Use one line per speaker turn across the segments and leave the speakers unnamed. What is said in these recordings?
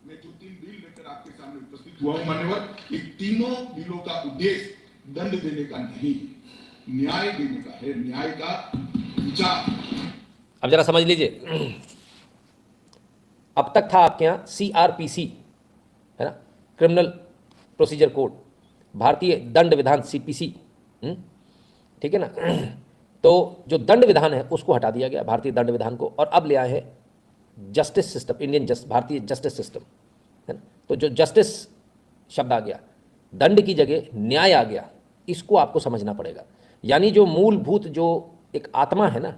मैं जो 3 बिल लेकर आपके सामने उपस्थित हुआ हूं मान्यवर, ये तीनों बिलों का उद्देश्य दंड देने का नहीं, न्याय देने का है, न्याय का विचार।
अब जरा समझ लीजिए, अब तक था आपके यहाँ CRPC, है ना, क्रिमिनल प्रोसीजर कोड, भारतीय दंड विधान CPC, ठीक है ना। तो जो दंड विधान है उसको हटा दिया गया, भारतीय दंड विधान को, और अब ले आए हैं जस्टिस सिस्टम, भारतीय जस्टिस सिस्टम, है ना। तो जो जस्टिस शब्द आ गया, दंड की जगह न्याय आ गया, इसको आपको समझना पड़ेगा। यानी जो मूलभूत जो एक आत्मा है ना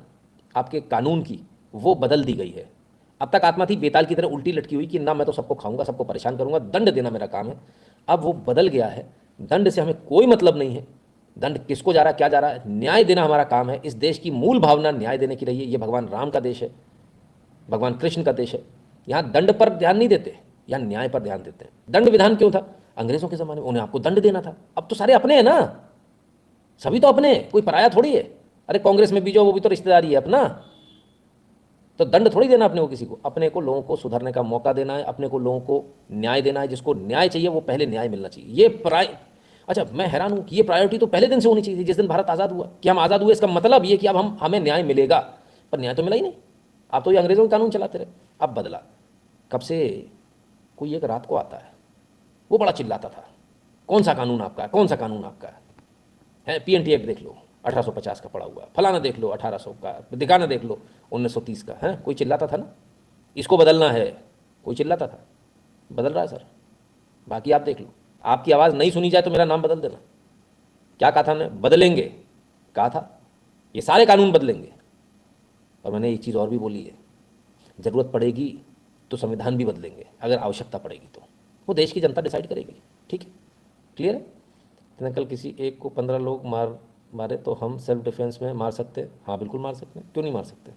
आपके कानून की, वो बदल दी गई है। अब तक आत्मा थी बेताल की तरह उल्टी लटकी हुई कि ना मैं तो सबको खाऊंगा, सबको परेशान करूंगा, दंड देना मेरा काम है। अब वो बदल गया है, दंड से हमें कोई मतलब नहीं है, दंड किसको जा रहा है, क्या जा रहा है, न्याय देना हमारा काम है। इस देश की मूल भावना न्याय देने की रही है। ये भगवान राम का देश है, भगवान कृष्ण का देश है। यहाँ दंड पर ध्यान नहीं देते, यहाँ न्याय पर ध्यान देते हैं। दंड विधान क्यों था? अंग्रेजों के ज़माने में उन्हें आपको दंड देना था। अब तो सारे अपने हैं ना, सभी तो अपने, कोई पराया थोड़ी है। अरे कांग्रेस में भी जो, वो भी तो रिश्तेदारी है अपना, तो दंड थोड़ी देना अपने को किसी को। अपने को लोगों को सुधरने का मौका देना है, अपने को लोगों को न्याय देना है। जिसको न्याय चाहिए वो पहले न्याय मिलना चाहिए। ये अच्छा, मैं हैरान हूँ कि ये प्रायोरिटी तो पहले दिन से होनी चाहिए थी, जिस दिन भारत आज़ाद हुआ। कि हम आज़ाद हुए इसका मतलब ये कि अब हमें न्याय मिलेगा, पर न्याय तो मिला ही नहीं। आप तो ये अंग्रेज़ों के कानून चलाते रहे। अब बदला कब से? कोई एक रात को आता है, वो बड़ा चिल्लाता था, कौन सा कानून आपका है, कौन सा कानून आपका है, PNT एक्ट देख लो 1850 का पड़ा हुआ है, फलाना देख लो 1800 का, दिखाना देख लो 1930 का है। कोई चिल्लाता था ना, इसको बदलना है, कोई चिल्लाता था। बदल रहा है सर। बाकी आप देख लो, आपकी आवाज़ नहीं सुनी जाए तो मेरा नाम बदल देना। क्या कहा था हमने? बदलेंगे, कहा था ये सारे कानून बदलेंगे। और मैंने एक चीज़ और भी बोली है, ज़रूरत पड़ेगी तो संविधान भी बदलेंगे, अगर आवश्यकता पड़ेगी तो। वो देश की जनता डिसाइड करेगी। ठीक है, क्लियर है? तो कल किसी एक को 15 लोग मारे तो हम सेल्फ डिफेंस में मार सकते हैं? हाँ बिल्कुल मार सकते हैं, क्यों नहीं मार सकते?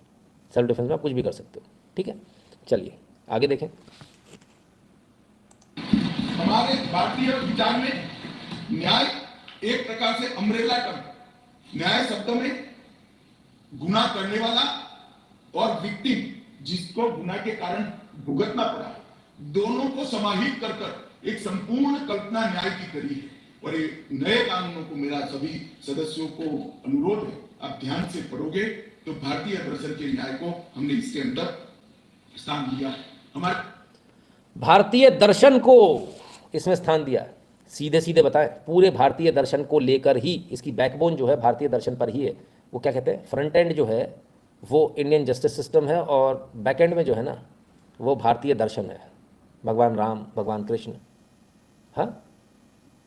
सेल्फ डिफेंस में आप कुछ भी कर सकते हो। ठीक है, चलिए आगे देखें।
हमारे भारतीय विचार में न्याय एक प्रकार से अम्ब्रेला टर्म। न्याय शब्द में गुनाह करने वाला और विक्टिम, जिसको गुनाह के कारण भुगतना पड़ा, दोनों को समाहित कर एक संपूर्ण कल्पना न्याय की करी है। और ये नए कानूनों को मेरा सभी सदस्यों को अनुरोध है, आप ध्यान से पढ़ोगे तो भारतीय दर्शन के न्याय को हमने इसके अंदर स्थान दिया। हमारे
भारतीय दर्शन को इसमें स्थान दिया। सीधे सीधे बताएं, पूरे भारतीय दर्शन को लेकर ही, इसकी बैकबोन जो है भारतीय दर्शन पर ही है। वो क्या कहते हैं, फ्रंट एंड जो है वो इंडियन जस्टिस सिस्टम है, और बैक एंड में जो है ना वो भारतीय दर्शन है, भगवान राम, भगवान कृष्ण। हाँ,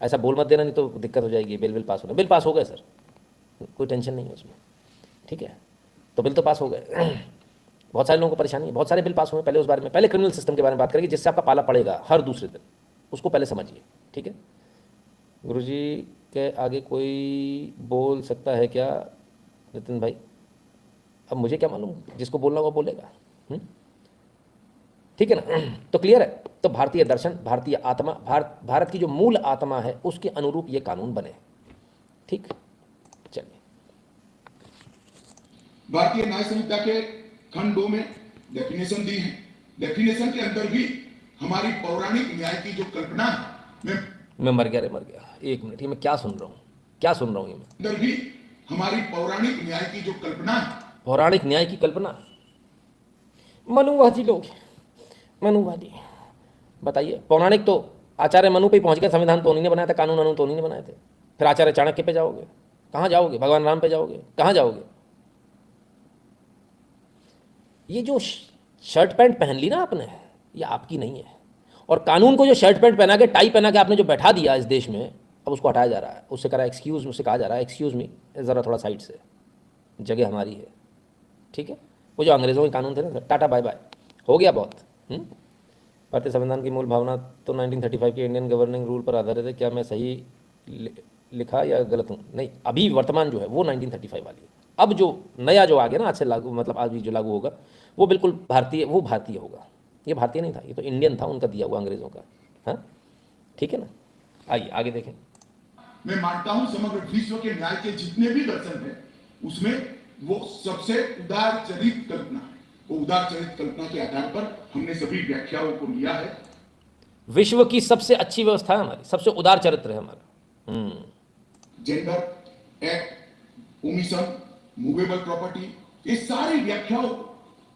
ऐसा बोल मत देना, नहीं तो दिक्कत हो जाएगी। बिल पास होना, बिल पास हो गए सर, कोई टेंशन नहीं है उसमें। ठीक है, तो बिल तो पास हो गए। बहुत सारे लोगों को परेशानी है, बहुत सारे बिल पास हुए। पहले उस बारे में, पहले क्रिमिनल सिस्टम के बारे में बात करेंगे, जिससे आपका पाला पड़ेगा हर दूसरे दिन, उसको पहले समझिए। ठीक है, गुरुजी के आगे कोई बोल सकता है क्या? नितिन भाई, अब मुझे क्या मालूम, जिसको बोलना वो बोलेगा। ठीक है ना, तो क्लियर है। तो भारतीय दर्शन, भारतीय आत्मा, भारत की जो मूल आत्मा है उसके अनुरूप ये कानून बने। ठीक, चलिए।
भारतीय न्याय संहिता के खंड 2 में डेफिनेशन दी है। डेफिनेशन के अंदर भी हमारी पौराणिक न्याय की जो कल्पना है,
मैं मर गया रे, मर गया। एक मिनट, ये मैं क्या सुन रहा हूँ, क्या सुन रहा हूँ ये मैं?
अंदर भी हमारी पौराणिक न्याय की जो कल्पना है,
पौराणिक न्याय की कल्पना, मनुवादी लोग, मनुवादी। बताइए, पौराणिक तो आचार्य मनु पे पहुंच गए। संविधान तो उन्हीं ने बनाया था, कानून कानून तो उन्हीं ने बनाए थे। फिर आचार्य चाणक्य पे जाओगे, कहाँ जाओगे? भगवान राम पे जाओगे, कहाँ जाओगे? ये जो शर्ट पैंट पहन ली ना आपने, ये आपकी नहीं है। और कानून को जो शर्ट पैंट पहना के, टाई पहना के आपने जो बैठा दिया इस देश में, अब उसको हटाया जा रहा है। उससे करा एक्सक्यूज, उससे कहा जा रहा है एक्सक्यूज़ मी, ज़रा थोड़ा साइड से, जगह हमारी है। ठीक है, वो जो अंग्रेज़ों के कानून थे ना, टाटा बाय बाय, हो गया बहुत। भारतीय संविधान की मूल भावना तो 1935 के इंडियन गवर्निंग रूल पर आधारित है। क्या मैं सही लिखा या गलत हूँ? नहीं, अभी वर्तमान जो है वो 1935 वाली है। अब जो नया जो आ गया ना, आज से लागू, मतलब आज भी जो लागू होगा, वो बिल्कुल भारतीय, वो भारतीय होगा। ये भारतीय नहीं था, ये तो इंडियन था, उनका दिया हुआ अंग्रेज़ों का। हाँ, ठीक है ना, आइए आगे देखें।
मैं मानता हूं समग्र विश्व के न्याय के जितने भी दर्शन है, उसमें वो सबसे उदार चरित कल्पना है। वो उदार चरित कल्पना के आधार पर हमने सभी व्याख्याओं को लिया है।
विश्व की सबसे अच्छी व्यवस्था है हमारी, सबसे उदार चरित्र है हमारा।
Gender act, omission, movable property, ये सारी व्याख्याओं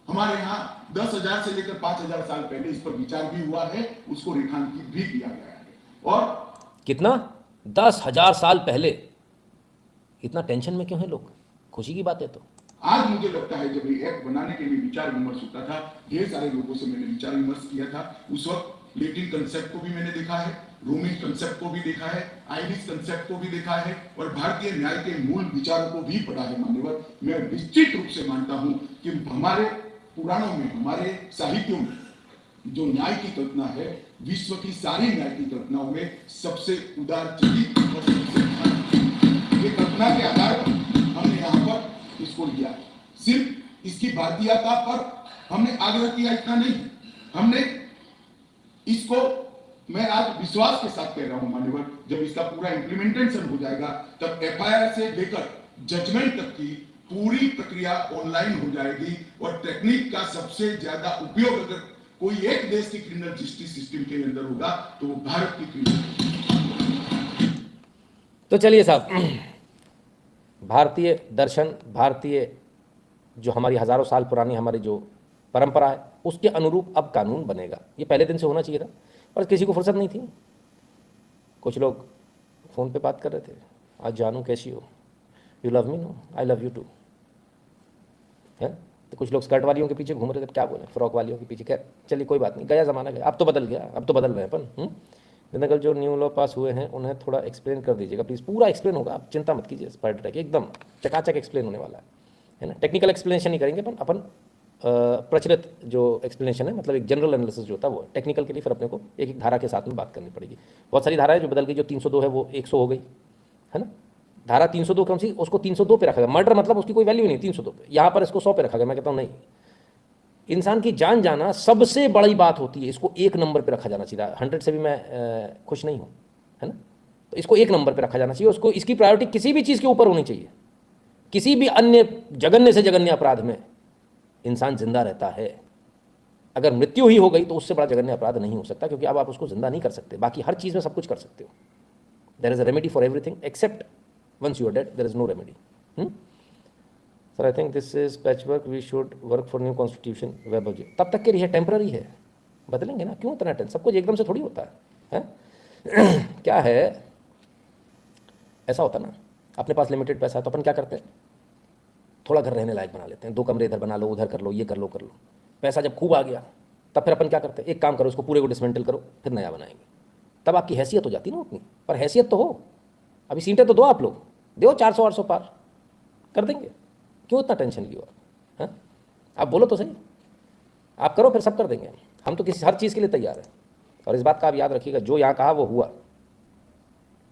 हमारे यहाँ 10,000 से लेकर 5,000 साल पहले इस पर विचार भी हुआ है, उसको रेखांकित भी किया गया है। और
कितना 10,000 साल पहले, इतना टेंशन में क्यों है लोग? खुशी की बात है। तो
आज मुझे लगता है जब ये एक्ट बनाने के लिए विचार विमर्श होता था, ढेर सारे लोगों से मैंने विचार विमर्श किया था, उस वक्त लेटिन कंसेप्ट को भी मैंने देखा है, रोमन कंसेप्ट को भी देखा है, आयरिश कंसेप्ट को भी देखा है, और भारतीय न्याय के मूल विचारों को भी पढ़ा है। मान्यवर, मैं निश्चित रूप से मानता हूं कि हमारे पुराणों में, हमारे साहित्यों में जो न्याय की कल्पना है, विश्व की सारी न्याय की कल्पनाओं में सबसे उदार चरित और सबसे ये कल्पना के आधार पर हमने यहाँ पर इसको लिया। सिर्फ इसकी भारतीयता पर हमने आग्रह किया इतना नहीं, हमने इसको, मैं आज विश्वास के साथ कह रहा हूं मान्यवर, जब इसका पूरा इंप्लीमेंटेशन हो जाएगा तब एफआईआर से लेकर जजमेंट तक की पूरी प्रक्रिया ऑनलाइन हो जाएगी, और टेक्निक का सबसे ज्यादा उपयोग अगर कोई एक देश की क्रिमिनल जस्टिस सिस्टम के अंदर होगा तो वो भारत की क्रिमिनल।
तो चलिए साहब, भारतीय दर्शन, भारतीय जो हमारी हजारों साल पुरानी हमारी जो परंपरा है, उसके अनुरूप अब कानून बनेगा। ये पहले दिन से होना चाहिए था, पर किसी को फुर्सत नहीं थी। कुछ लोग फ़ोन पे बात कर रहे थे, आज जानू कैसी हो, you love me, no I love you too, है। तो कुछ लोग स्कर्ट वालियों के पीछे घूम रहे थे, क्या बोले, फ्रॉक वालियों के पीछे। खैर चलिए कोई बात नहीं, गया ज़माना गया, अब तो बदल गया, अब तो बदल रहे हैं अपन। जनरल जो न्यू लॉ पास हुए हैं उन्हें थोड़ा एक्सप्लेन कर दीजिएगा प्लीज़। पूरा एक्सप्लेन होगा, आप चिंता मत कीजिए, स्पाइडर टैग एकदम चकाचक एक्सप्लेन होने वाला है ना। टेक्निकल एक्सप्लेनेशन नहीं करेंगे अपन प्रचलित जो एक्सप्लेनेशन है, मतलब एक जनरल एनालिसिस जो होता है वो। टेक्निकल के लिए फिर अपने को एक एक धारा के साथ में बात करनी पड़ेगी। बहुत सारी धाराएं जो बदल गई, जो 302 है वो 100 हो गई, है ना। धारा 302 कम सी, उसको 302 पे रखा गया। मर्डर मतलब उसकी कोई वैल्यू नहीं 302 पे, यहाँ पर इसको 100 पे रखा गया। मैं कहता हूँ नहीं, इंसान की जान जाना सबसे बड़ी बात होती है, इसको 1 नंबर पे रखा जाना चाहिए। 100 से भी मैं खुश नहीं हूँ, है ना। तो इसको 1 नंबर पे रखा जाना चाहिए, उसको, इसकी प्रायोरिटी किसी भी चीज़ के ऊपर होनी चाहिए। किसी भी अन्य जघन्य से जघन्य अपराध में इंसान जिंदा रहता है, अगर मृत्यु ही हो गई तो उससे बड़ा जघन्य अपराध नहीं हो सकता, क्योंकि अब आप उसको जिंदा नहीं कर सकते। बाकी हर चीज़ में सब कुछ कर सकते हो। There is a remedy for everything except once you are dead, there is no remedy. Sir I think this is patchwork, we should work for new constitution. Vaibhav ji, तब तक के लिए टेम्पररी है, बदलेंगे ना, क्यों इतना टेंशन, सब कुछ एकदम से थोड़ी होता है? क्या है, ऐसा होता ना, अपने पास लिमिटेड पैसा है तो अपन क्या करते हैं, थोड़ा घर रहने लायक बना लेते हैं, 2 कमरे इधर बना लो, उधर कर लो, ये कर लो कर लो। पैसा जब खूब आ गया तब फिर अपन क्या करते हैं, एक काम करो, इसको पूरे को डिसमेंटल करो, फिर नया बनाएंगे। तब आपकी हैसियत हो जाती ना उतनी, पर हैसियत तो हो, अभी सीटें तो दो, आप लोग दो 400-800 पार कर देंगे, क्यों इतना टेंशन लियो आप, हैं? आप बोलो तो सही, आप करो, फिर सब कर देंगे। हम तो किसी हर चीज़ के लिए तैयार हैं। और इस बात का आप याद रखिएगा, जो यहाँ कहा वो हुआ,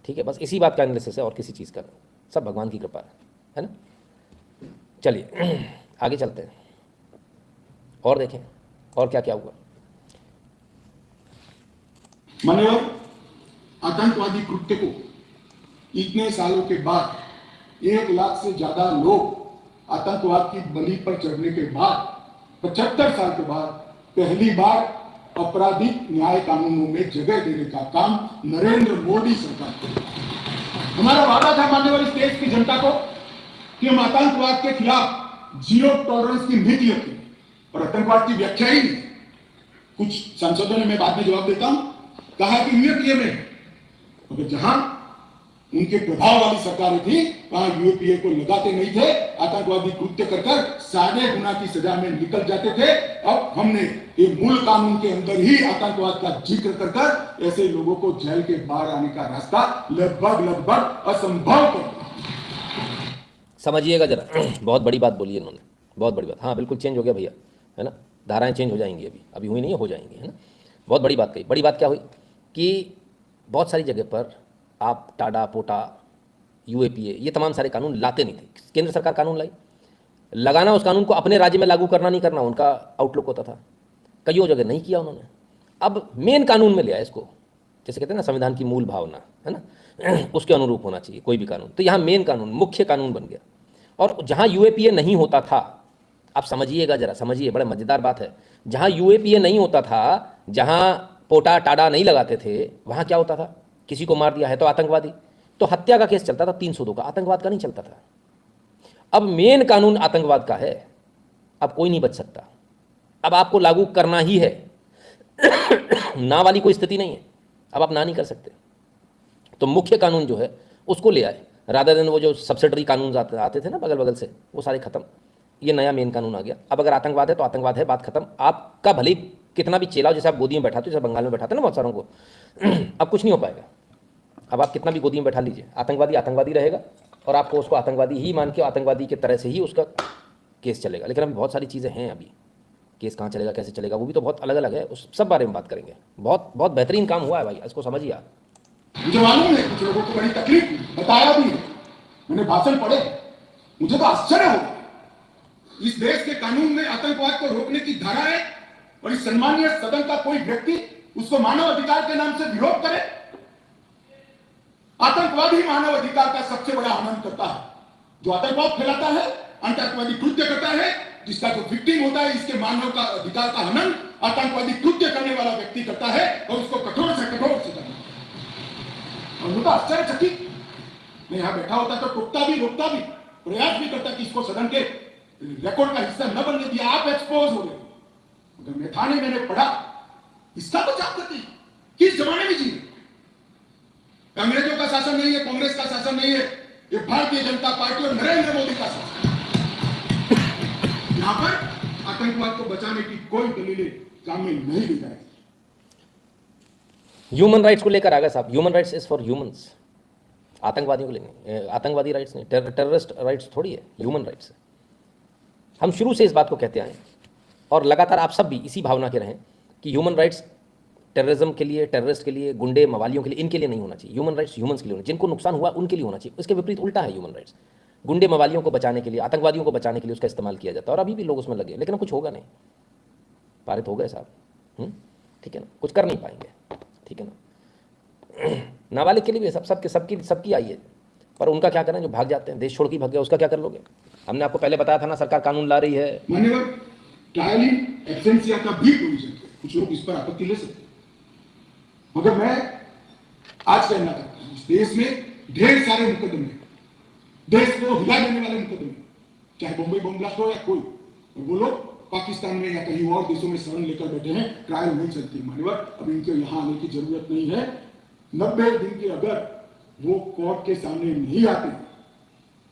ठीक है, बस इसी बात का एनालिसिस है और किसी चीज़ का नहीं, सब भगवान की कृपा है ना। चलिए आगे चलते हैं और देखें और क्या क्या हुआ।
मान्यवर, आतंकवादी कृत्य को इतने सालों के बाद, 1 लाख से ज्यादा लोग आतंकवाद की बलि पर चढ़ने के बाद, 75 साल के बाद पहली बार आपराधिक न्याय कानूनों में जगह देने का काम नरेंद्र मोदी सरकार को। हमारा वादा था मान्यवर इस देश की जनता को कि हम आतंकवाद के खिलाफ जीरो टॉलरेंस की नीति रखें, और आतंकवाद की व्याख्या ही नहीं। कुछ सांसदों ने, मैं बाद में जवाब देता हूं, कहा कि यूएपीए में, मगर जहां उनके प्रभाव वाली सरकारें थी वहां यूएपीए को लगाते नहीं थे, आतंकवादी कृत्य कर 1.5 गुना की सजा में निकल जाते थे। अब हमने ये मूल कानून के अंदर ही आतंकवाद का जिक्र कर ऐसे लोगों को जेल के बाहर आने का रास्ता लगभग असंभव कर दिया।
समझिएगा जरा, बहुत बड़ी बात बोली इन्होंने, बहुत बड़ी बात। हाँ बिल्कुल चेंज हो गया भैया, है ना, धाराएं चेंज हो जाएंगी, अभी हुई नहीं है, हो जाएंगी, है ना। बहुत बड़ी बात कही। बड़ी बात क्या हुई कि बहुत सारी जगह पर आप टाडा पोटा यूएपीए ये तमाम सारे कानून लाते नहीं थे। केंद्र सरकार कानून लाई, लगाना उस कानून को अपने राज्य में लागू करना नहीं करना उनका आउटलुक होता था। कईयों जगह नहीं किया उन्होंने, अब मेन कानून में लिया इसको, जैसे कहते हैं ना संविधान की मूल भावना, है ना, उसके अनुरूप होना चाहिए कोई भी कानून। तो यहाँ मेन कानून, मुख्य कानून बन गया। और जहाँ यूएपीए नहीं होता था, आप समझिएगा जरा, समझिए, बड़ा मज़ेदार बात है, जहाँ यूएपीए नहीं होता था, जहाँ पोटा टाडा नहीं लगाते थे, वहाँ क्या होता था, किसी को मार दिया है तो आतंकवादी, तो हत्या का केस चलता था 302 का, आतंकवाद का नहीं चलता था। अब मेन कानून आतंकवाद का है, अब कोई नहीं बच सकता, अब आपको लागू करना ही है। ना वाली कोई स्थिति नहीं है, अब आप ना नहीं कर सकते। तो मुख्य कानून जो है उसको ले आए, राधा दिन वो जो सब्सिडरी कानून आते थे ना बगल बगल से, वो सारे खत्म, ये नया मेन कानून आ गया। अब अगर आतंकवाद है तो आतंकवाद है, बात खत्म। आपका भले ही कितना भी चेलाओ, जैसे आप गोदी में बैठाते हो, जैसे बंगाल में बैठाते हैं ना बहुत सारों को, अब कुछ नहीं हो पाएगा। अब आप कितना भी गोदी में बैठा लीजिए, आतंकवादी आतंकवादी रहेगा, और आपको उसको आतंकवादी ही मान के आतंकवादी की तरह से ही उसका केस चलेगा। लेकिन अभी बहुत सारी चीज़ें हैं, अभी केस कहाँ चलेगा, कैसे चलेगा, वो भी तो बहुत अलग अलग है, उस सब बारे में बात करेंगे। बहुत बहुत बेहतरीन काम हुआ है भाई, इसको समझिए आप।
मुझे मालूम है कुछ लोगों को बड़ी तकलीफ हुई, बताया भी है, मैंने भाषण पढ़े, मुझे तो आश्चर्य हो इस देश के कानून में आतंकवाद को रोकने की धारा है, और इस सम्मानीय सदन का कोई व्यक्ति उसको मानव अधिकार के नाम से विरोध करे। आतंकवाद ही मानव अधिकार का सबसे बड़ा हनन करता है। जो आतंकवाद फैलाता है, आतंकवादी कृत्य करता है, जिसका जो विक्टिम होता है, इसके मानव का अधिकार का हनन आतंकवादी कृत्य करने वाला व्यक्ति करता है, और उसको कठोर से करना। और मुझे आश्चर्यचकित, मैं यहां बैठा होता तो टोकता भी, रोकता भी, प्रयास भी करता कि इसको सदन के रिकॉर्ड का हिस्सा न बनने दिया। आप एक्सपोज हो गए, अगर मैं था नहीं, मैंने पढ़ा, इसका बचाव करते किस जमाने में जी? अंग्रेजों का शासन नहीं है, कांग्रेस का शासन नहीं है, ये भारतीय जनता पार्टी और नरेंद्र मोदी का शासन। यहां पर आतंकवाद को बचाने की कोई दलीलें काम में नहीं ली जाएगी।
ह्यूमन राइट्स को लेकर आ गए साहब, human rights is for humans, आतंकवादियों को लेंगे, आतंकवादी राइट्स नहीं, टेररिस्ट राइट्स थोड़ी है, ह्यूमन राइट्स है। हम शुरू से इस बात को कहते आए, और लगातार आप सब भी इसी भावना के रहें कि ह्यूमन राइट्स टेररिज्म के लिए, टेररिस्ट के लिए, गुंडे मवालियों के लिए, इनके लिए नहीं होना चाहिए। ह्यूमन राइट्स ह्यूमंस के लिए होना, जिनको नुकसान हुआ उनके लिए होना चाहिए। इसके विपरीत उल्टा है, ह्यूमन राइट्स गुंडे मवालियों को बचाने के लिए, आतंकवादियों को बचाने के लिए उसका इस्तेमाल किया जाता है, और अभी भी लोग उसमें लगे, लेकिन कुछ होगा नहीं, पारित हो गए साहब, ठीक है ना, कुछ कर नहीं पाएंगे, ठीक है ना। नाबालिग के लिए भी सबकी आई है, पर उनका क्या करना, जो भाग जाते हैं, देश छोड़ के भाग गया, उसका क्या कर लोगे? हमने आपको पहले बताया था ना, सरकार कानून ला रही है।
मान्यवर, ट्रायलिंग एब्सेंसिया का भी प्रोविजन है, कुछ लोग इस पर आपत्ति ले सकते हैं, मगर मैं आज कहना चाहता हूं, इस देश में ढेर सारे मुकदमे, देश को हिला देने वाले मुकदमे, चाहे बम्बई बम ब्लास्ट हो या कोई, और वो लोग पाकिस्तान में या कहीं और देशों में शरण लेकर बैठे हैं, ट्रायल नहीं चलती। मान्यवर, अब इनके यहां आने की जरूरत नहीं है। 90 दिन के अगर वो कोर्ट के सामने नहीं आते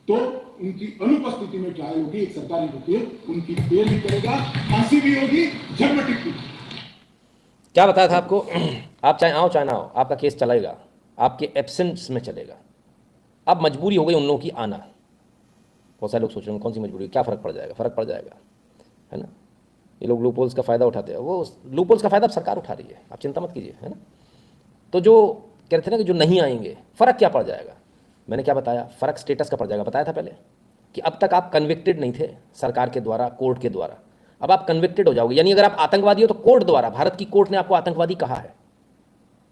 तो उनकी अनुपस्थिति में ट्रायल होगी, एक सरकारी वकील उनकी बेल भी करेगा, फांसी भी होगी, जन्म टिकट।
क्या बताया था आपको, आप चाहे आओ चाहे ना आओ, आपका केस चलेगा, आपके एब्सेंस में चलेगा। अब मजबूरी हो गई उन लोगों की आना। बहुत सारे लोग सोच रहे हैं कौन सी मजबूरी, क्या फ़र्क पड़ जाएगा, फ़र्क पड़ जाएगा, है ना। ये लोग लूपोल्स का फ़ायदा उठाते हैं, वो लूपोल्स का फ़ायदा अब सरकार उठा रही है, आप चिंता मत कीजिए, है ना। तो जो कहते थे ना कि जो नहीं आएंगे, फ़र्क क्या पड़ जाएगा, मैंने क्या बताया, फ़र्क स्टेटस का पड़ जाएगा। बताया था पहले कि अब तक आप कन्विक्टेड नहीं थे सरकार के द्वारा, कोर्ट के द्वारा, अब आप कन्विक्टेड हो जाओगे। यानी अगर आप आतंकवादी हो तो कोर्ट द्वारा, भारत की कोर्ट ने आपको आतंकवादी कहा है,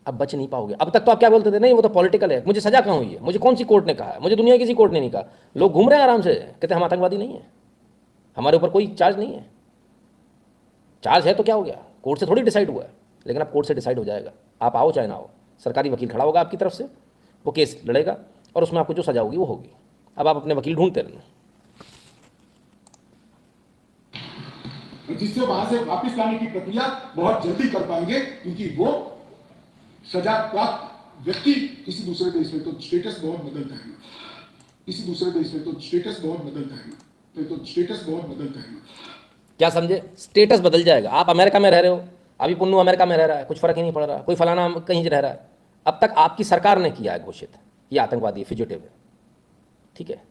अब बच नहीं पाओगे। अब तक तो आप क्या बोलते थे, नहीं वो तो पॉलिटिकल है, मुझे सजा कहाँ हुई है, मुझे कौन सी कोर्ट ने कहा है, मुझे दुनिया की किसी कोर्ट ने नहीं कहा। लोग घूम रहे हैं आराम से, कहते हम आतंकवादी नहीं है, हमारे ऊपर कोई चार्ज नहीं है। चार्ज है तो क्या हो गया, कोर्ट से थोड़ी डिसाइड हुआ है, लेकिन अब कोर्ट से डिसाइड हो जाएगा। आप आओ चाहे ना आओ, सरकारी वकील खड़ा होगा आपकी तरफ से, वो केस लड़ेगा और उसमें आपको जो सजा होगी वो होगी। अब आप अपने वकील ढूंढते रहना,
जिससे वहां से वापस लाने की प्रक्रिया बहुत जल्दी कर पाएंगे, क्योंकि वो सजा प्राप्त व्यक्ति किसी दूसरे देश में तो स्टेटस बहुत बदलता है, किसी दूसरे देश में तो स्टेटस बहुत बदलता है, तो स्टेटस बहुत बदलता है।
क्या समझे, स्टेटस बदल जाएगा। आप अमेरिका में रह रहे हो, अभी पुन्नू अमेरिका में रह रहा है, कुछ फर्क ही नहीं पड़ रहा, कोई फलाना कहीं रह रहा है, अब तक आपकी सरकार ने किया है घोषित, ये आतंकवादी फिजिटिव है, ठीक है।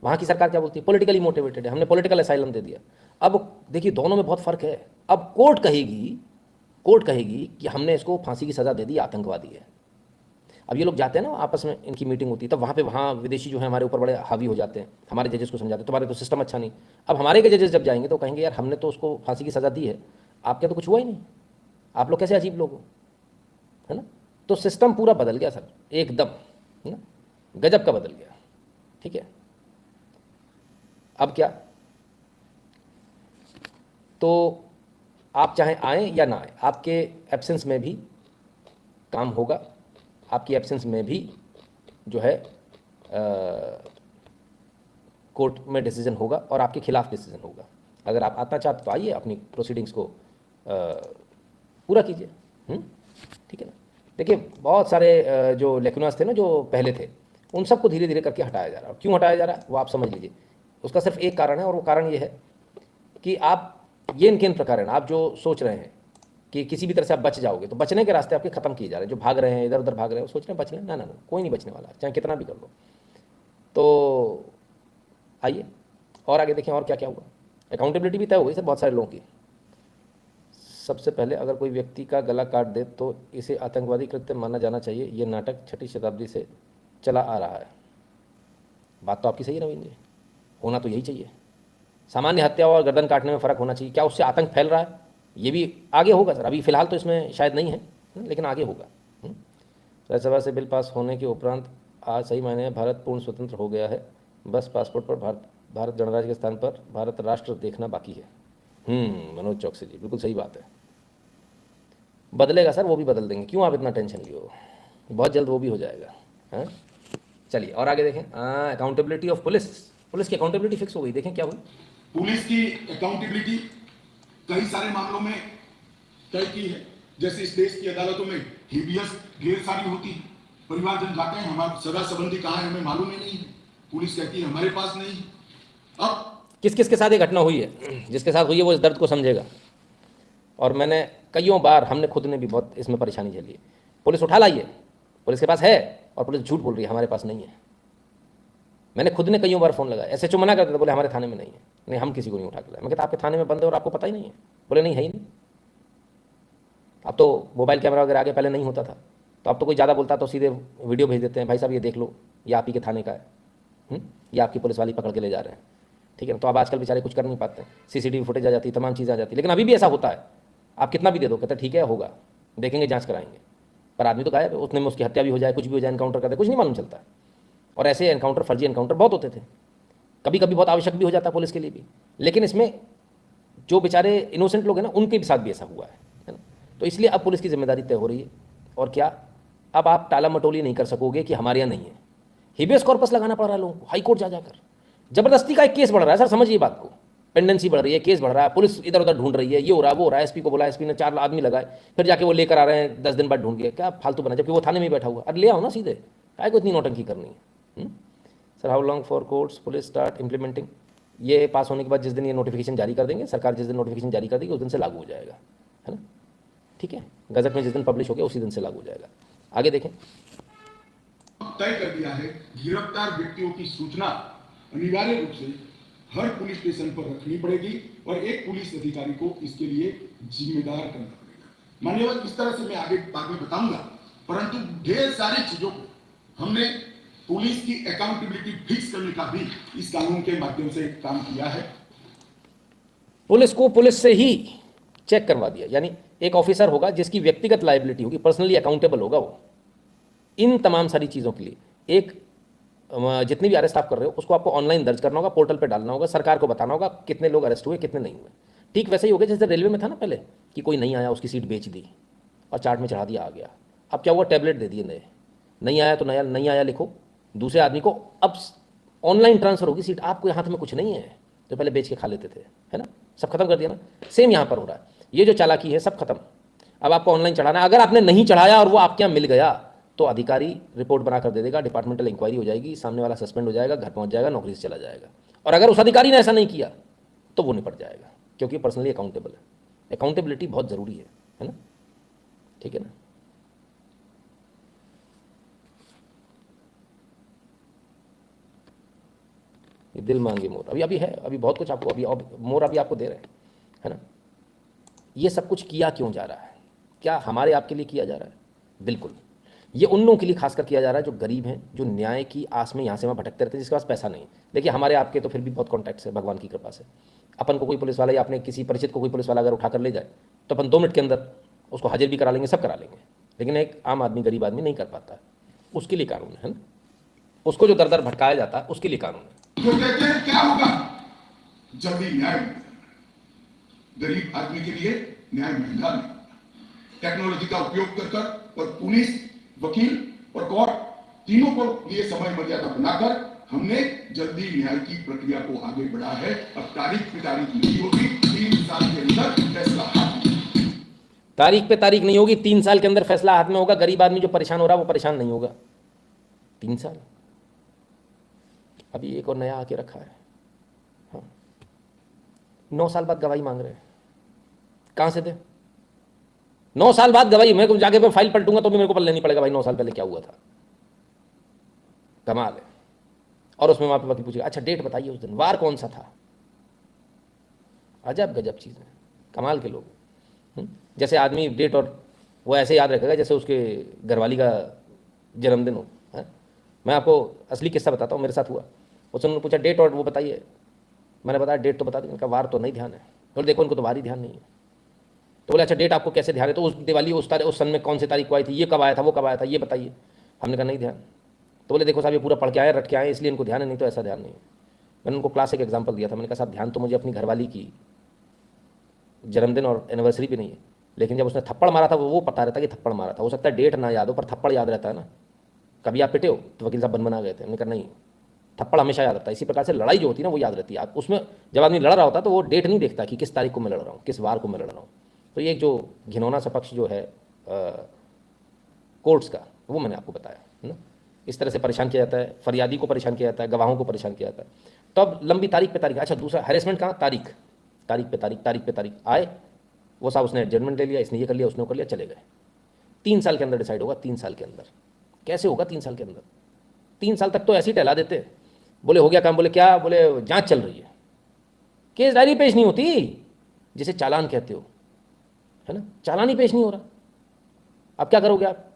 वहाँ की सरकार क्या बोलती है, पॉलिटिकली मोटिवेटेड है, हमने पॉलिटिकल असाइलम दे दिया। अब देखिए दोनों में बहुत फ़र्क है। अब कोर्ट कहेगी कि हमने इसको फांसी की सज़ा दे दी, आतंकवादी है। अब ये लोग जाते हैं ना आपस में, इनकी मीटिंग होती है, तब वहाँ विदेशी जो है हमारे ऊपर बड़े हावी हो जाते हैं, हमारे जजेस को समझाते हैं तुम्हारे तो सिस्टम अच्छा नहीं। अब हमारे के जजेस जब जाएंगे तो कहेंगे यार हमने तो उसको फांसी की सज़ा दी है, आपके तो कुछ हुआ ही नहीं, आप लोग कैसे अजीब लोग हो, है ना। तो सिस्टम पूरा बदल गया सर, एकदम, है ना, गजब का बदल गया, ठीक है। अब क्या, तो आप चाहे आएँ या ना आएँ, आपके एब्सेंस में भी काम होगा, आपकी एब्सेंस में भी जो है कोर्ट में डिसीजन होगा और आपके खिलाफ डिसीजन होगा। अगर आप आना चाहते तो आइए, अपनी प्रोसीडिंग्स को पूरा कीजिए। ठीक है ना। देखिए, बहुत सारे जो लेकुनास थे ना, जो पहले थे, उन सबको धीरे धीरे करके हटाया जा रहा है। क्यों हटाया जा रहा है वो आप समझ लीजिए। उसका सिर्फ एक कारण है, और वो कारण ये है कि आप ये इनके इन प्रकार आप जो सोच रहे हैं कि किसी भी तरह से आप बच जाओगे, तो बचने के रास्ते आपके खत्म किए जा रहे हैं। जो भाग रहे हैं, इधर उधर भाग रहे हैं, वो सोच रहे हैं बच रहे हैं, ना, कोई नहीं बचने वाला, चाहे कितना भी कर लो। तो आइए और आगे देखें और क्या क्या हुआ। अकाउंटेबिलिटी भी तय हो गई सर बहुत सारे लोगों की। सबसे पहले, अगर कोई व्यक्ति का गला काट दे तो इसे आतंकवादी कृत्य माना जाना चाहिए। ये नाटक 6वीं शताब्दी से चला आ रहा है। बात तो आपकी सही है नवीन जी, होना तो यही चाहिए। सामान्य हत्या और गर्दन काटने में फ़र्क होना चाहिए। क्या उससे आतंक फैल रहा है? ये भी आगे होगा सर, अभी फ़िलहाल तो इसमें शायद नहीं है, लेकिन आगे होगा। राज्यसभा से बिल पास होने के उपरांत आज सही मायने में भारत पूर्ण स्वतंत्र हो गया है। बस पासपोर्ट पर भारत गणराज्य के स्थान पर भारत राष्ट्र देखना बाकी है। मनोज चौकसी जी, बिल्कुल सही बात है। बदलेगा सर, वो भी बदल देंगे, क्यों आप इतना टेंशन लियो, बहुत जल्द वो भी हो जाएगा। हाँ, चलिए और आगे देखें। अकाउंटेबिलिटी ऑफ पुलिस की अकाउंटेबिलिटी फिक्स हो गई। देखें क्या हुई।
पुलिस की अकाउंटेबिलिटी कई सारे मामलों में तय की है। जैसे इस देश की अदालतों में हिबियस ढेर सारी होती है, परिवारजन जाते हैं, हमारा सगा संबंधी कहाँ है हमें मालूम ही नहीं है, पुलिस कहती है हमारे पास नहीं है। अब
किस किस के साथ ये घटना हुई है, जिसके साथ हुई है वो इस दर्द को समझेगा। और मैंने कईयों बार, हमने खुद ने भी बहुत इसमें परेशानी झेली है। पुलिस उठा लाई है, पुलिस के पास है, और पुलिस झूठ बोल रही है हमारे पास नहीं है। मैंने खुद ने कईयों बार फ़ोन लगाया, SHO मना करते थे, बोले हमारे थाने में नहीं है, नहीं हम किसी को नहीं उठा के लाए। मैं कहता आपके थाने में बंद है और आपको पता ही नहीं है? बोले नहीं है ही नहीं। अब तो मोबाइल कैमरा वगैरह आगे पहले नहीं होता था, तो अब तो कोई ज़्यादा बोलता तो सीधे वीडियो भेज देते हैं, भाई साहब ये देख लो, ये आप ही के थाने का है, ये आपकी पुलिस वाली पकड़ के ले जा रहे हैं। ठीक है ना। तो अब आजकल बेचारे कुछ कर नहीं पाते, CCTV फुटेज आ जाती है, तमाम चीज़ें आ जाती है। लेकिन अभी भी ऐसा होता है, आप कितना भी दे दो, कहते ठीक है होगा, देखेंगे, जाँच कराएंगे, पर आदमी तो गायब है। उतने में उसकी हत्या भी हो जाए, कुछ भी हो जाए, एनकाउंटर कर दे, कुछ नहीं मालूम चलता है। और ऐसे एनकाउंटर, फर्जी एनकाउंटर बहुत होते थे, कभी कभी बहुत आवश्यक भी हो जाता पुलिस के लिए भी। लेकिन इसमें जो बेचारे इनोसेंट लोग हैं ना, उनके साथ भी ऐसा हुआ है ना। तो इसलिए अब पुलिस की जिम्मेदारी तय हो रही है। और क्या, अब आप टाला मटोली नहीं कर सकोगे कि हमारे यहाँ नहीं है। हिबियस कॉर्पस लगाना पड़ रहा है लोगों को, हाई कोर्ट जा जाकर। जबरदस्ती का एक केस बढ़ रहा है सर, समझिए बात को, पेंडेंसी बढ़ रही है, केस बढ़ रहा है, पुलिस इधर उधर ढूंढ रही है, ये हो रहा है वो हो रहा है, SP को बोला, SP ने 4 आदमी लगाए, फिर जाके वो लेकर आ रहे हैं 10 दिन बाद ढूंढ के। क्या फालतू बना, जबकि वो थाने में बैठा हुआ। अरे ले आओ ना सीधे, काय को इतनी नौटंकी करनी है। Sir how long for courts police start implementing. ये पास होने के बाद जिस दिन ये नोटिफिकेशन जारी कर देंगे, सरकार जिस दिन नोटिफिकेशन जारी कर देगी उस दिन से लागू हो जाएगा, है ना। ठीक है, गजट में जिस दिन पब्लिश हो गया उसी दिन से लागू हो जाएगा। आगे देखें।
तय कर दिया है गिरफ्तार व्यक्तियों की सूचना अनिवार्य रूप से हर पुलिस स्टेशन पर रखनी पड़ेगी और एक पुलिस अधिकारी को इसके लिए जिम्मेदार करना पड़ेगा। मान्यवर, इस तरह से मैं आगे बाद में बताऊंगा, परंतु ढेर सारी चीजों को हमने पुलिस की अकाउंटेबिलिटी फिक्स करने का भी इस कानून के माध्यम से काम किया है।
पुलिस को पुलिस से ही चेक करवा दिया, यानी एक ऑफिसर होगा जिसकी व्यक्तिगत लायबिलिटी होगी, पर्सनली अकाउंटेबल होगा वो इन तमाम सारी चीज़ों के लिए। एक जितनी भी अरेस्ट आप कर रहे हो उसको आपको ऑनलाइन दर्ज करना होगा, पोर्टल पे डालना होगा, सरकार को बताना होगा कितने लोग अरेस्ट हुए, कितने नहीं हुए। ठीक वैसे ही हो गया जैसे रेलवे में था ना पहले, कि कोई नहीं आया उसकी सीट बेच दी और चार्ट में चढ़ा दिया, आ गया। अब क्या हुआ, टैबलेट दे दिए नए, नहीं आया तो नया, नहीं आया लिखो, दूसरे आदमी को अब ऑनलाइन ट्रांसफर होगी सीट, आपके हाथ में कुछ नहीं है, जो पहले बेच के खा लेते थे, है ना। सब खत्म कर दिया ना। सेम यहाँ पर हो रहा है, ये जो चालाकी है सब खत्म। अब आपको ऑनलाइन चढ़ाना है, अगर आपने नहीं चढ़ाया और वो आपके यहाँ मिल गया तो अधिकारी रिपोर्ट बनाकर दे देगा, डिपार्टमेंटल इंक्वायरी हो जाएगी, सामने वाला सस्पेंड हो जाएगा, घर पहुँच जाएगा, नौकरी से चला जाएगा। और अगर उस अधिकारी ने ऐसा नहीं किया तो वो निपट जाएगा, क्योंकि पर्सनली अकाउंटेबल है। अकाउंटेबिलिटी बहुत ज़रूरी है ना। ठीक है ना। ये दिल मांगे मोर अभी है, अभी बहुत कुछ आपको अभी मोर अभी आपको दे रहे हैं, है ना। ये सब कुछ किया क्यों जा रहा है? क्या हमारे आपके लिए किया जा रहा है? बिल्कुल, ये उन लोगों के लिए खासकर किया जा रहा है जो गरीब हैं, जो न्याय की आस में यहाँ से वहाँ भटकते रहते हैं, जिसके पास पैसा नहीं। देखिए हमारे आपके तो फिर भी बहुत कॉन्टैक्ट्स है भगवान की कृपा से। अपन को कोई पुलिस वाला या अपने किसी परिचित को कोई पुलिस वाला अगर उठाकर ले जाए तो अपन 2 मिनट के अंदर उसको हाजिर भी करा लेंगे, सब करा लेंगे। लेकिन एक आम आदमी, गरीब आदमी नहीं कर पाता, उसके लिए कानून है ना। उसको जो दर दर भटकाया जाता है उसके लिए कानून है।
जो कहते हैं क्या होगा, जल्दी न्याय, गरीब आदमी के लिए न्याय महंगा नहीं होता। टेक्नोलॉजी का उपयोग कर कर और पुलिस, वकील और कोर्ट तीनों को लिए समय मर्यादा बनाकर हमने जल्दी न्याय की प्रक्रिया को आगे बढ़ा है। अब तारीख पे तारीख नहीं होगी, 3 साल के अंदर फैसला हाथ में।
तारीख पे तारीख नहीं होगी, 3 साल के अंदर फैसला हाथ में होगा। गरीब आदमी जो परेशान हो रहा है वो परेशान नहीं होगा। 3 साल अभी एक और नया आके रखा है। हाँ, 9 साल बाद गवाही मांग रहे हैं। कहां से दे? 9 साल बाद गवाही? मैं जाके मैं फाइल पलटूंगा तो भी मेरे को पल लेनी पड़ेगा भाई 9 साल पहले क्या हुआ था। कमाल है। और उसमें वहां पे वकील पूछेगा अच्छा डेट बताइए उस दिन, वार कौन सा था। अजब गजब चीज़ है, कमाल के लोग। जैसे आदमी डेट और वो ऐसे याद रखेगा जैसे उसके घरवाली का जन्मदिन हो। है? मैं आपको असली किस्सा बताता हूँ, मेरे साथ हुआ। उसने पूछा डेट और वो बताइए। मैंने बताया डेट तो बता दी। उनका वार तो नहीं ध्यान है। और देखो उनको तो वार ही ध्यान नहीं है। तो बोले अच्छा डेट आपको कैसे ध्यान है? तो उस दिवाली उस सन में कौन सी तारीख को आई थी, ये कब आया था, वो कब आया था, ये बताइए। हमने कहा नहीं ध्यान। तो बोले देखो साहब ये पूरा पढ़ के आए, रट के आए, इसलिए इनको ध्यान है, नहीं तो ऐसा ध्यान नहीं है। मैंने उनको क्लास एक एग्जाम्पल दिया था। मैंने कहा साहब ध्यान तो मुझे अपनी घरवाली की जन्मदिन और एनिवर्सरी भी नहीं है, लेकिन जब उसने थप्पड़ मारा था वो पता रहता कि थप्पड़ मारा था। हो सकता है डेट ना याद हो पर थप्पड़ याद रहता है ना। कभी आप पिटे हो तो वकील साहब बना गए थे। हमने कहा नहीं, थप्पड़ हमेशा याद रहता है। इसी प्रकार से लड़ाई जो होती है ना वो याद रहती है। आप उसमें जब आदमी लड़ रहा होता है तो वो डेट नहीं देखता कि किस तारीख को मैं लड़ रहा हूँ, किस वार को मैं लड़ रहा हूँ। तो ये जो घिनौना सा पक्ष जो है कोर्ट्स का, वो मैंने आपको बताया है ना। इस तरह से परेशान किया जाता है, फरियादी को परेशान किया जाता है, गवाहों को परेशान किया जाता है। तो अब लंबी तारीख पे तारीख। अच्छा दूसरा हैरेसमेंट कहाँ? तारीख पे तारीख आए। वो साहब उसने जजमेंट ले लिया, इसने ये कर लिया, उसने कर लिया, चले गए। 3 साल के अंदर डिसाइड होगा। 3 साल के अंदर कैसे होगा? 3 साल के अंदर? 3 साल तक तो ऐसे ही टहला देते। बोले हो गया काम, बोले क्या, बोले जांच चल रही है। केस डायरी पेश नहीं होती, जिसे चालान कहते हो, है ना। चालान ही पेश नहीं हो रहा। अब क्या करोगे आप?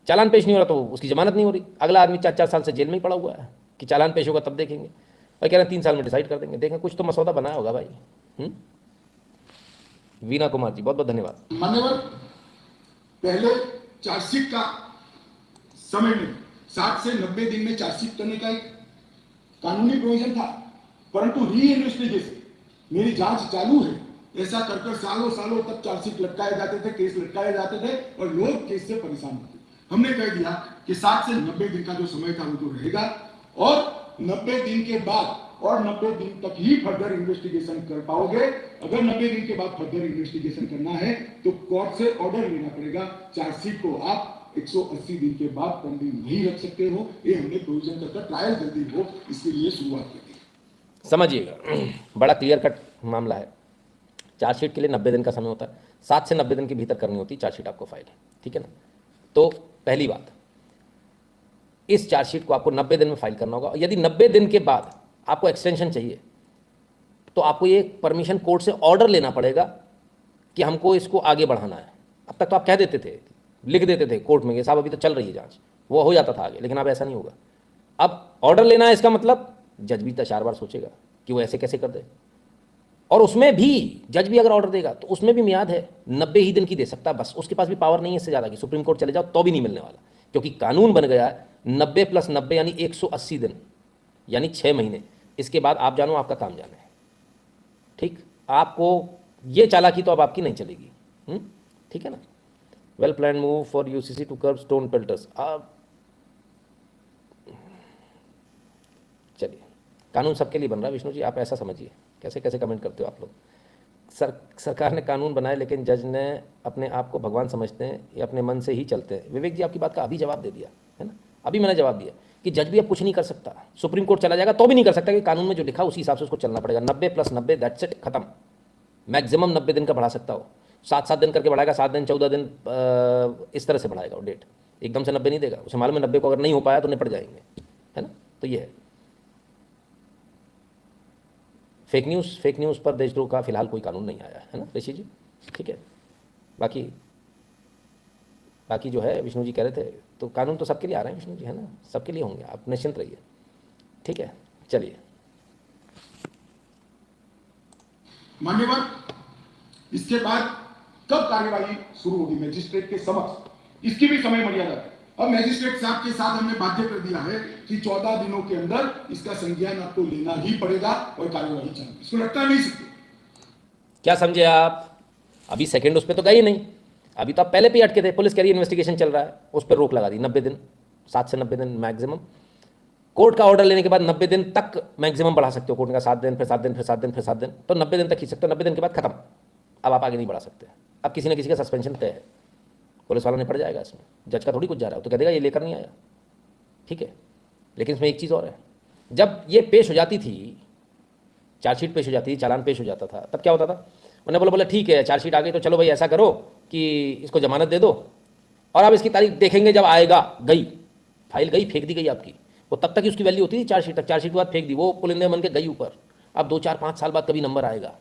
चालान पेश नहीं हो रहा तो उसकी जमानत नहीं हो रही। अगला आदमी 4-4 साल से जेल में ही पड़ा हुआ है कि चालान पेश होगा तब देखेंगे। भाई कह रहे हैं 3 साल में डिसाइड कर देंगे। देखें कुछ तो मसौदा बनाया होगा भाई। वीना कुमार जी बहुत बहुत धन्यवाद।
मान्यवर, पहले चार्जशीट का समय में 60 से 90 दिन में चार्जशीट करने का एक कानूनी प्रोविजन था, परंतु री इन्वेस्टिगेशन, मेरी जांच चालू है, ऐसा कर कर सालों सालों तक चार्जशीट लटकाए जाते थे, केस लटकाए जाते थे और लोग केस से परेशान होते। हमने कह दिया कि 60 से 90 दिन का जो समय था वो तो रहेगा और 90 दिन के बाद और 90 दिन तक ही फर्दर इन्वेस्टिगेशन कर पाओगे। अगर 90 दिन के बाद फर्दर इन्वेस्टिगेशन करना है तो कोर्ट से ऑर्डर लेना पड़ेगा। चार्जशीट को आप 180 दिन के बाद पेंडिंग नहीं रख सकते हो। ये हमने प्रोविजन करके ट्रायल जल्दी हो इसके लिए शुरुआत कर दी।
समझिएगा बड़ा क्लियर कट मामला है। चार्जशीट के लिए 90 दिन का समय होता है। 7 से 90 दिन के भीतर करनी होती है चार्जशीट आपको फाइल, ठीक है ना। तो पहली बात, इस चार्जशीट को आपको 90 दिन में फाइल करना होगा। यदि 90 दिन के बाद आपको एक्सटेंशन चाहिए तो आपको ये परमिशन कोर्ट से ऑर्डर लेना पड़ेगा कि हमको इसको आगे बढ़ाना है। अब तक तो आप कह देते थे, लिख देते थे कोर्ट में कि साहब अभी तो चल रही है जांच, वो हो जाता था आगे, लेकिन अब ऐसा नहीं होगा। अब ऑर्डर लेना है, इसका मतलब जज भी 4 बार सोचेगा कि वो ऐसे कैसे कर दे। और उसमें भी जज भी अगर ऑर्डर देगा तो उसमें भी मियाद है, 90 ही दिन की दे सकता है बस। उसके पास भी पावर नहीं है इससे ज़्यादा की सुप्रीम कोर्ट चले जाओ तो भी नहीं मिलने वाला, क्योंकि कानून बन गया है 90 + 90 यानी 180 दिन, यानी 6 महीने। इसके बाद आप जानो आपका काम जाने है। ठीक, आपको ये चालाकी तो अब आपकी नहीं चलेगी। ठीक है ना। Well plan move for UCC to curb stone pelters. अब चलिए, कानून सबके लिए बन रहा है विष्णु जी, आप ऐसा समझिए। कैसे कैसे कमेंट करते हो आप लोग। सरकार ने कानून बनाए लेकिन जज ने अपने आप को भगवान समझते हैं, ये अपने मन से ही चलते हैं। विवेक जी आपकी बात का अभी जवाब दे दिया है ना, अभी मैंने जवाब दिया कि जज भी अब कुछ नहीं कर सकता। सुप्रीम कोर्ट चला जाएगा तो भी नहीं कर सकता, कि कानून में जो लिखा उसी हिसाब से उसको चलना पड़ेगा। 90 + 90 दैट्स इट, खत्म। मैक्सिमम 90 दिन का बढ़ा सकता हो, 7-7 दिन करके बढ़ाएगा, 7 दिन 14 दिन, इस तरह से बढ़ाएगा वो डेट। एकदम से 90 नहीं देगा, उसे मालूम है 90 को अगर नहीं हो पाया तो निपट जाएंगे, है ना। तो ये है फेक न्यूज़ पर देशद्रोह का फिलहाल कोई कानून नहीं आया है ना ऋषि जी, ठीक है। बाकी जो है विष्णु जी कह रहे थे, तो कानून तो सबके लिए आ रहे हैं विष्णु जी, है ना, सबके लिए होंगे, आप निश्चिंत रहिए, ठीक है। चलिए
मान्यवर, इसके बाद कब कार्यवाही शुरू होगी मजिस्ट्रेट के समक्ष, इसकी भी समय मर्यादा है। अब मजिस्ट्रेट साहब के साथ हमने बाध्य कर दिया है कि 14 दिनों के अंदर इसका संज्ञान आपको लेना ही पड़ेगा और कार्यवाही चलेगी, इसको लटका नहीं सकते।
क्या समझे आप? अभी सेकंड उस पर तो गए नहीं, अभी तो आप पहले पे अटके थे, पुलिस कह रही है इन्वेस्टिगेशन चल रहा है, उस पर रोक लगा दी 90 दिन, 7 से 90 दिन मैक्सिमम। कोर्ट का ऑर्डर लेने के बाद 90 दिन तक मैक्सिमम बढ़ा सकते हो, कोर्ट का 7 दिन, फिर 7 दिन, फिर 7 दिन, फिर 7 दिन, तो 90 दिन तक खींच सकते हो। 90 दिन के बाद खत्म, अब आप आगे नहीं बढ़ा सकते। अब किसी न किसी का सस्पेंशन तय है, पुलिस वाला निपट जाएगा इसमें, जज का थोड़ी कुछ जा रहा है, तो कह देगा ये लेकर नहीं आया, ठीक है। लेकिन इसमें एक चीज़ और है, जब ये पेश हो जाती थी, चार्जशीट पेश हो जाती थी, चालान पेश हो जाता था, तब क्या होता था, उन्होंने बोला ठीक है चार्जशीट आ गई तो चलो भाई ऐसा करो कि इसको जमानत दे दो, और अब इसकी तारीख देखेंगे जब आएगा। गई फाइल, गई फेंक दी गई आपकी, वो तब तक ही उसकी वैल्यू होती थी चार्जशीट तक, चार्जशीट के बाद फेंक दी, वो पुलिंदे बन के गई ऊपर। अब 2 4 5 साल बाद कभी नंबर आएगा,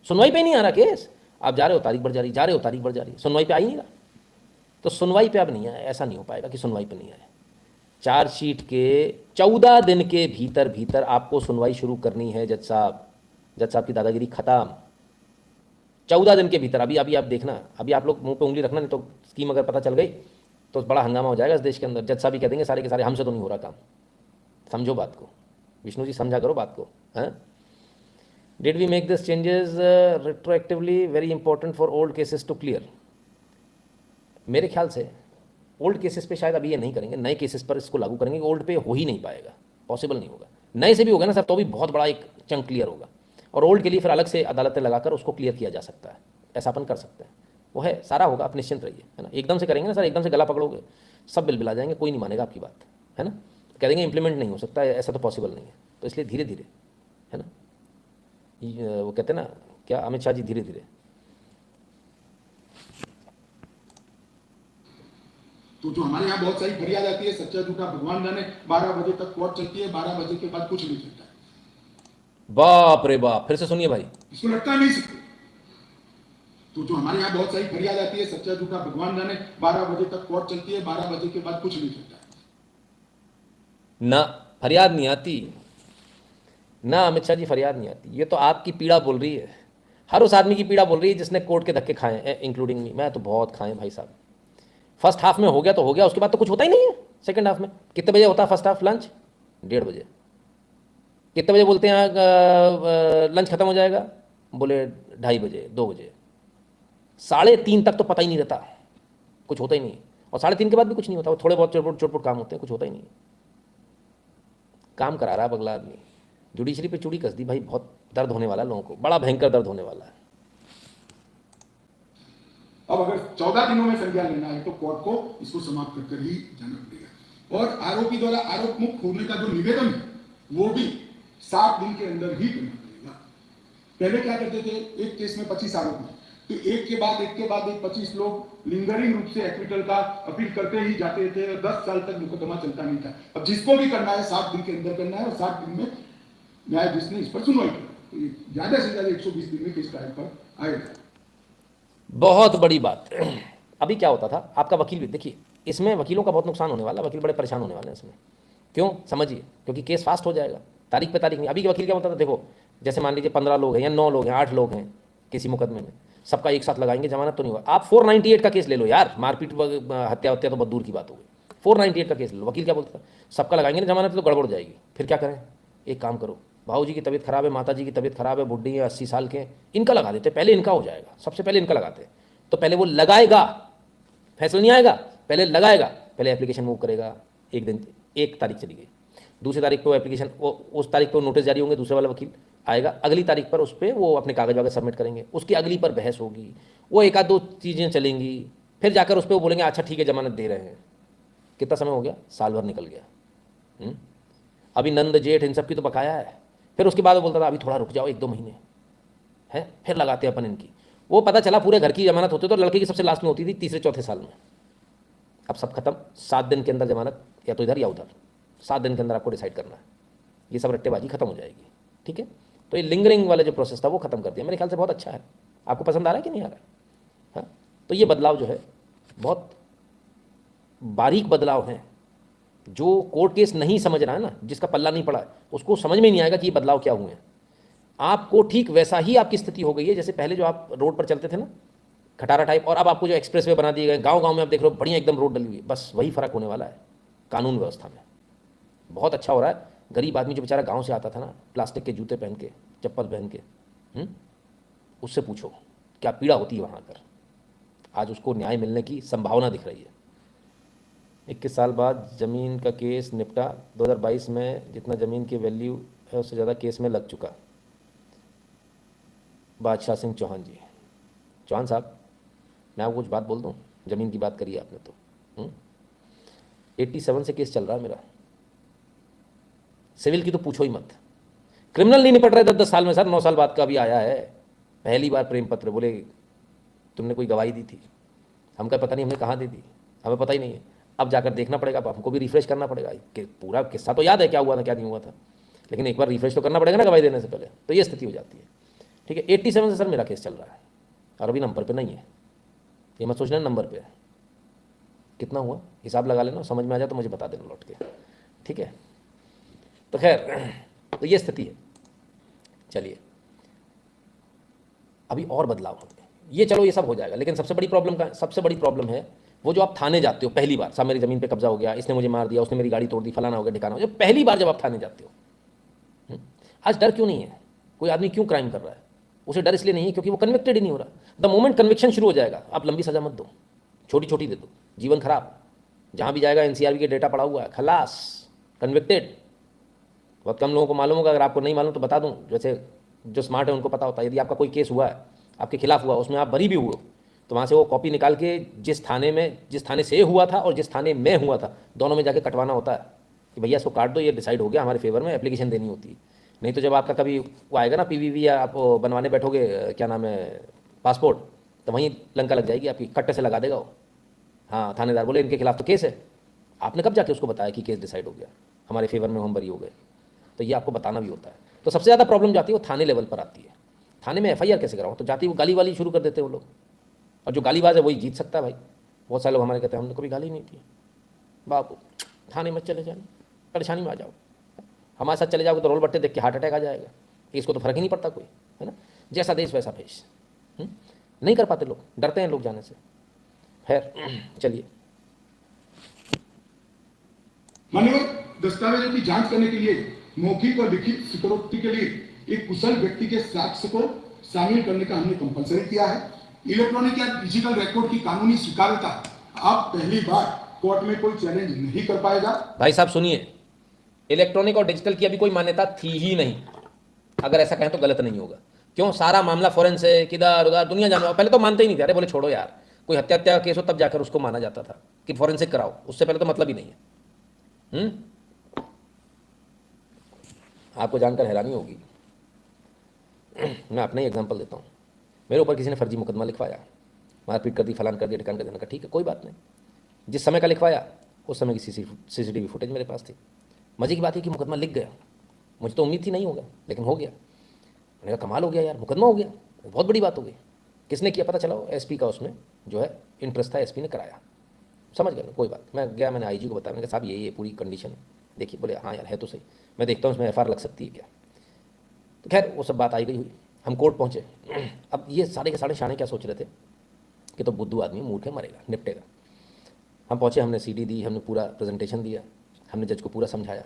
सुनवाई पे नहीं आ रहा केस, आप जा रहे हो तारीख बढ़ जा रही, जा रहे हो तारीख बढ़ जा रही, सुनवाई पे आ ही नहीं रहा। तो सुनवाई पे अब नहीं आया, ऐसा नहीं हो पाएगा कि सुनवाई पे नहीं आए। चार्जशीट के 14 दिन के भीतर भीतर आपको सुनवाई शुरू करनी है जज साहब। जज साहब की दादागिरी खत्म, 14 दिन के भीतर। अभी अभी आप देखना, अभी आप लोग मुंह पे उंगली रखना, नहीं तो स्कीम अगर पता चल गई तो बड़ा हंगामा हो जाएगा इस देश के अंदर। जज साहब ही कह देंगे सारे के सारे हमसे तो नहीं हो रहा काम। समझो बात को, विष्णु जी समझा करो बात को। हाँ, did we make this changes retroactively, very important for old cases to clear. मेरे ख्याल से ओल्ड केसेस पे शायद अभी ये नहीं करेंगे, नए केसेस पर इसको लागू करेंगे। ओल्ड पे हो ही नहीं पाएगा, पॉसिबल नहीं होगा। नए से भी होगा ना सर, तो भी बहुत बड़ा एक चंक क्लियर होगा, और ओल्ड के लिए फिर अलग से अदालतें लगाकर उसको क्लियर किया जा सकता है, ऐसा अपन कर सकते हैं। वो है, सारा होगा, आप निश्चिंत रहिए, है ना। एकदम से करेंगे ना सर, एकदम से गला पकड़ोगे सब बिल बिला जाएंगे, कोई नहीं मानेगा आपकी बात, है ना। कह देंगे इंप्लीमेंट नहीं हो सकता, ऐसा तो पॉसिबल नहीं है। तो इसलिए धीरे धीरे, है ना, वो कहते हैं ना क्या, अमित शाह जी, धीरे धीरे।
तो जो हमारे यहाँ बहुत सारी फरियाद आती है, सच्चा झूठा भगवान जाने, 12 बजे तक कोर्ट चलती है, 12 बजे के बाद कुछ नहीं चलता है।
बाप रे बाप, फिर से सुनिए भाई,
इसको लगता नहीं सकता। तो जो हमारे यहाँ बहुत सारी फरियाद आती है, सच्चा झूठा भगवान जाने, 12 बजे तक कोर्ट चलती है, 12 बजे के बाद कुछ नहीं चलता है।
ना फरियाद नहीं आती ना, अमित शाह जी फरियाद नहीं आती। ये तो आपकी पीड़ा बोल रही है, हर उस आदमी की पीड़ा बोल रही है जिसने कोर्ट के धक्के खाए, इंक्लूडिंग मी। मैं तो बहुत खाए भाई साहब। फर्स्ट हाफ में हो गया तो हो गया, उसके बाद तो कुछ होता ही नहीं है। सेकंड हाफ में कितने बजे होता है फर्स्ट हाफ? लंच 1:30 बजे। कितने बजे बोलते हैं लंच खत्म हो जाएगा? बोले 2:30 बजे, 2 बजे। 3:30 तक तो पता ही नहीं रहता, कुछ होता ही नहीं। और 3:30 के बाद भी कुछ नहीं होता, वो थोड़े बहुत चोटपुट चोटपुट काम होते हैं, कुछ होता ही नहीं। काम करा रहा है अगला आदमी। जुडिशरी पे चूड़ी कस दी भाई, बहुत दर्द होने वाला है लोगों को, बड़ा भयंकर दर्द होने वाला है।
अब अगर 14 दिनों में संज्ञान लेना है तो कोर्ट को इसको समाप्त कर ही जाना पड़ेगा। और आरोपी द्वारा आरोप मुक्त होने का जो निवेदन है वो भी 7 दिन के अंदर ही करना पड़ेगा। पहले क्या करते थे, एक केस में 25 आरोपी, तो एक के बाद एक 25 लोग लिंगरिंग रूप से एक्विटल का अपील करते ही जाते थे, 10 साल तक मुकदमा चलता नहीं था। अब जिसको भी करना है 7 दिन के अंदर करना है, और 7 दिन में न्यायाधीश ने इस पर सुनवाई की। ज्यादा से ज्यादा 120 दिन में केस ट्रायल पर आएगा।
बहुत बड़ी बात। अभी क्या होता था, आपका वकील भी देखिए, इसमें वकीलों का बहुत नुकसान होने वाला है, वकील बड़े परेशान होने वाले हैं इसमें। क्यों समझिए, क्योंकि केस फास्ट हो जाएगा, तारीख पे तारीख नहीं। अभी के वकील क्या होता था, देखो जैसे मान लीजिए 15 लोग हैं या 9 लोग हैं, 8 लोग हैं किसी मुकदमे में, सबका एक साथ लगाएंगे, जमानत तो नहीं हुआ। आप 498 का केस ले लो यार, मारपीट हत्या हत्या तो बहुत दूर की बात हो गई, 498 का केस ले लो। वकील क्या बोलता था, सबका लगाएंगे ना जमानत तो गड़बड़ हो जाएगी, फिर क्या करें, एक काम करो, भाऊ जी की तबीयत खराब है, माता जी की तबीयत खराब है, बुढ़ी है 80 साल के, इनका लगा देते, पहले इनका हो जाएगा, सबसे पहले इनका लगाते। तो पहले वो लगाएगा, फैसला नहीं आएगा, पहले लगाएगा, पहले एप्लीकेशन मूव करेगा। एक दिन, 1 तारीख चली गई, दूसरी तारीख पे वो एप्लीकेशन, वो उस तारीख पे वो नोटिस जारी होंगे, दूसरे वाला वकील आएगा, अगली तारीख पर उस पर वो अपने कागज वागज सबमिट करेंगे, उसकी अगली पर बहस होगी, वो 1 आध 2 चीज़ें चलेंगी, फिर जाकर उस पर वो बोलेंगे अच्छा ठीक है जमानत दे रहे हैं। कितना समय हो गया, साल भर निकल गया। अभी नंद जेठ इन सब की तो बकाया है। फिर उसके बाद वो बोलता था अभी थोड़ा रुक जाओ 1-2 महीने, है फिर लगाते हैं अपन इनकी। वो पता चला पूरे घर की जमानत होती तो लड़के की सबसे लास्ट में होती थी, तीसरे चौथे साल में। अब सब खत्म, 7 दिन के अंदर जमानत, या तो इधर या उधर, 7 दिन के अंदर आपको डिसाइड करना है। ये सब रट्टेबाजी खत्म हो जाएगी, ठीक है। तो ये लिंगरिंग वाला जो प्रोसेस था वो खत्म कर दिया, मेरे ख्याल से बहुत अच्छा है। आपको पसंद आ रहा है कि नहीं आ रहा है? हाँ, तो ये बदलाव जो है बहुत बारीक बदलाव हैं। जो कोर्ट केस नहीं समझ रहा है ना, जिसका पल्ला नहीं पड़ा है, उसको समझ में नहीं आएगा कि ये बदलाव क्या हुए हैं। आपको ठीक वैसा ही आपकी स्थिति हो गई है जैसे पहले जो आप रोड पर चलते थे ना, खटारा टाइप, और अब आपको जो एक्सप्रेस वे बना दिए गए, गांव गांव में आप देख रहे हो बढ़िया एकदम रोड डली हुई है, बस वही फ़र्क होने वाला है कानून व्यवस्था में। बहुत अच्छा हो रहा है। गरीब आदमी जो बेचारा गांव से आता था ना, प्लास्टिक के जूते पहन के, चप्पल पहन के, उससे पूछो क्या पीड़ा होती है वहाँ आकर। आज उसको न्याय मिलने की संभावना दिख रही है। 21 साल बाद ज़मीन का केस निपटा। 2022 में जितना ज़मीन की वैल्यू है उससे ज़्यादा केस में लग चुका। बादशाह सिंह चौहान जी। चौहान साहब, मैं आपको कुछ बात बोल दूँ, ज़मीन की बात करी आपने तो 87 से केस चल रहा है मेरा। सिविल की तो पूछो ही मत, क्रिमिनल नहीं निपट रहे 10-10 साल में सर। 9 साल बाद का भी आया है, पहली बार प्रेम पत्र। बोले तुमने कोई गवाही दी थी? हम कहा पता नहीं हमने कहाँ दी थी, हमें पता ही नहीं है। अब जाकर देखना पड़ेगा, अब हमको भी रिफ्रेश करना पड़ेगा कि पूरा किस्सा तो याद है क्या हुआ था क्या नहीं हुआ था, लेकिन एक बार रिफ्रेश तो करना पड़ेगा ना गवाही देने से पहले। तो ये स्थिति हो जाती है। ठीक है, 87 से सर मेरा केस चल रहा है और अभी नंबर पे नहीं है। ये मत सोचना नंबर पे है, कितना हुआ हिसाब लगा लेना, समझ में आ जाए तो मुझे बता देना लौट के। ठीक है, तो खैर तो ये स्थिति है। चलिए, अभी और बदलाव होंगे, ये चलो ये सब हो जाएगा, लेकिन सबसे बड़ी प्रॉब्लम है वो जो आप थाने जाते हो पहली बार, साहब मेरी ज़मीन पे कब्जा हो गया, इसने मुझे मार दिया, उसने मेरी गाड़ी तोड़ दी, फलाना हो गया ठिकाना हो गया। पहली बार जब आप थाने जाते हो, आज डर क्यों नहीं है? कोई आदमी क्यों क्राइम कर रहा है? उसे डर इसलिए नहीं है क्योंकि वो कन्विक्टेड ही नहीं हो रहा। द मोमेंट कन्विक्शन शुरू हो जाएगा, आप लंबी सजा मत दो, छोटी छोटी दे दो, जीवन खराब। जहाँ भी जाएगा एनसीआरबी के डेटा पड़ा हुआ है, खलास, कन्विक्टेड। बहुत कम लोगों को मालूम होगा, अगर आपको नहीं मालूम तो बता दूं, जैसे जो स्मार्ट है उनको पता होता है। यदि आपका कोई केस हुआ है, आपके खिलाफ हुआ, उसमें आप बरी भी हुए, तो वहाँ से वो कॉपी निकाल के जिस थाने से हुआ था और जिस थाने में हुआ था, दोनों में जाके कटवाना होता है कि भैया इसको काट दो, ये डिसाइड हो गया हमारे फेवर में, एप्लीकेशन देनी होती है। नहीं तो जब आपका कभी वो आएगा ना पीवीवी, या आप बनवाने बैठोगे क्या नाम है पासपोर्ट, तो वहीं लंका लग जाएगी आपकी, कट्टे से लगा देगा वो। हाँ, थानेदार बोले इनके खिलाफ तो केस है, आपने कब जाके उसको बताया कि केस डिसाइड हो गया, हमारे फेवर में हम बरी हो गए। तो ये आपको बताना भी होता है। तो सबसे ज़्यादा प्रॉब्लम जाती है वो थाने लेवल पर आती है। थाने में एफआईआर कैसे कराओ, तो जाती है वो गाली वाली शुरू कर देते हैं वो लोग, और जो गालीबाज है वही जीत सकता है भाई। बहुत सारे लोग हमारे कहते हैं हमने कभी गाली नहीं दी। बापू, थाने में चले जाना, परेशानी में आ जाओ, हमारे साथ चले जाओगे तो रोल बट्टे देख के हार्ट अटैक आ जाएगा, कि इसको तो फर्क ही नहीं पड़ता कोई, है ना। जैसा देश वैसा भेष। नहीं कर पाते लोग, डरते हैं लोग जाने से। खैर चलिए,
मान्यवर, दस्तावेजों की जांच करने के लिए मौखिक और लिखित स्वीकारोक्ति के लिए एक कुशल व्यक्ति के साक्ष्य को शामिल करने का हमने कंपलसरी किया है। इलेक्ट्रॉनिक या डिजिटल रिकॉर्ड की कानूनी स्वीकार्यता आप पहली बार कोर्ट में कोई चैलेंज नहीं कर पाएगा।
भाई साहब सुनिए, इलेक्ट्रॉनिक और डिजिटल की अभी कोई मान्यता थी ही नहीं। अगर ऐसा कहें तो गलत नहीं होगा। क्यों? सारा मामला फोरेंसिक इधर उधर दुनिया जाने, पहले तो मानते ही नहीं थे। अरे बोले छोड़ो यार, कोई हत्या का केस हो तब जाकर उसको माना जाता था कि फोरेंसिक कराओ, उससे पहले तो मतलब ही नहीं है। आपको जानकर हैरानी होगी, मैं अपना ही एग्जांपल देता हूँ। मेरे ऊपर किसी ने फर्जी मुकदमा लिखवाया, मारपीट कर दी, फलान कर दिया, ठिकान कर देने का। ठीक है, कोई बात नहीं। जिस समय का लिखवाया उस समय की सीसीटीवी फुटेज मेरे पास थी। मजे की बात है कि मुकदमा लिख गया, मुझे तो उम्मीद थी नहीं होगा, लेकिन हो गया। मैंने कहा कमाल हो गया यार, मुकदमा हो गया, बहुत बड़ी बात हो गई। किसने किया पता चला, एसपी का उसमें जो है इंटरेस्ट था, एसपी ने कराया। समझ गए, कोई बात। मैं गया, मैंने आईजी को बताया, मैंने कहा साहब ये पूरी कंडीशन देखिए। बोले हाँ यार है तो सही, मैं देखता हूँ इसमें एफआईआर लग सकती है क्या। तो खैर वो सब बात आई गई हुई, हम कोर्ट पहुँचे। अब ये सारे के सारे शाणे क्या सोच रहे थे कि तो बुद्धू आदमी मूर्ख है, मरेगा, निपटेगा। हम पहुँचे, हमने सीडी दी, हमने पूरा प्रेजेंटेशन दिया, हमने जज को पूरा समझाया।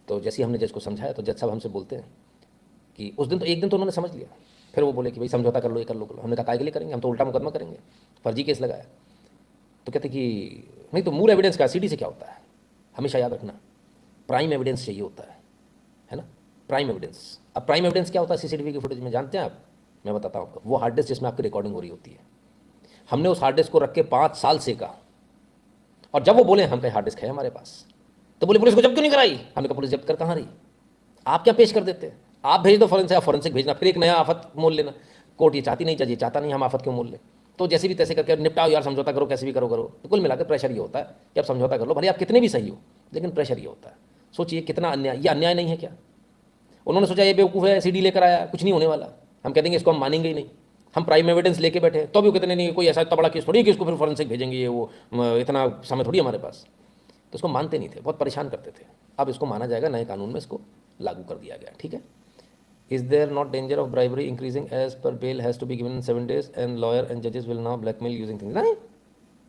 तो जैसे ही हमने जज को समझाया तो जज साहब हमसे बोलते हैं कि उस दिन तो एक दिन तो उन्होंने समझ लिया, फिर वो बोले कि भाई समझौता कर लो, ये कर लो, कर लो। हमने कहा काय के लिए करेंगे, हम तो उल्टा मुकदमा करेंगे, फर्जी केस लगाया। तो कहते कि नहीं तो मूल एविडेंस का सीडी से क्या होता है, हमेशा याद रखना प्राइम एविडेंस चाहिए होता है ना, प्राइम एविडेंस। अब प्राइम एविडेंस क्या होता है सीसीटीवी की फुटेज में, जानते हैं आप? मैं बताता हूँ आपको। वो हार्ड डिस्क जिसमें आपकी रिकॉर्डिंग हो रही होती है, हमने उस हार्ड डिस्क को रख के 5 साल से कहा, और जब वो बोले हम कहे हार्ड डिस्क है हमारे पास, तो बोले पुलिस को जब्त क्यों नहीं कराई? हमने कहा पुलिस जब्त कर कहाँ रही, आप क्या पेश कर देते हैं, आप भेज दो फोरेंसिक, आप फोरेंसिक भेजना, फिर एक नया आफत मोल लेना। कोर्ट ये चाहती नहीं, जज ये चाहता नहीं, हम आफत क्यों मोल लें। तो जैसे भी तैसे करके निपटाओ यार, समझौता करो, कैसे भी करो। तो कुल मिलाकर प्रेशर ये होता है कि आप समझौता कर लो, भले आप कितने भी सही हो, लेकिन प्रेशर ये होता है। सोचिए कितना अन्याय, ये अन्याय नहीं है क्या? उन्होंने सोचा ये बेवकूफ़ है, सीडी लेकर आया, कुछ नहीं होने वाला, हम कह देंगे इसको हम मानेंगे ही नहीं। हम प्राइम एविडेंस लेके बैठे, तो भी कहते नहीं, कोई ऐसा इतना बड़ा केस थोड़ी है कि इसको फिर फोरेंसिक भेजेंगे, ये वो इतना समय थोड़ी हमारे पास। तो इसको मानते नहीं थे, बहुत परेशान करते थे। अब इसको माना जाएगा, नए कानून में इसको लागू कर दिया गया। ठीक है। Is there not danger of bribery increasing as per bail has to be given in 7 days and lawyer and जजेस will now blackmail using things. नहीं,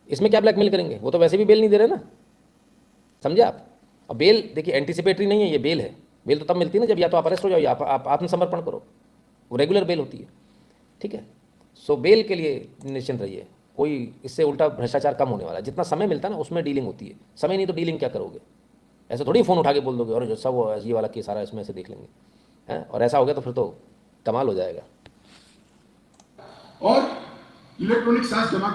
इसमें क्या ब्लैकमेल करेंगे, वो तो वैसे भी बेल नहीं दे रहे ना, समझे आप। अब बेल देखिए एंटीसिपेटरी नहीं है, ये बेल है। बेल तो तब मिलती है ना जब या तो आप अरेस्ट हो जाओ या आप आत्मसमर्पण करो, वो रेगुलर बेल होती है। ठीक है, सो बेल के लिए निश्चिंत रहिए, कोई इससे उल्टा भ्रष्टाचार कम होने वाला है। जितना समय मिलता है ना उसमें डीलिंग होती है, समय नहीं तो डीलिंग क्या करोगे? ऐसे थोड़ी फ़ोन उठा के बोल दोगे और जो सब ये वाला केस सारा इसमें से देख लेंगे, हैं? और ऐसा हो गया तो फिर तो कमाल हो जाएगा।
और इलेक्ट्रॉनिक सांस जमा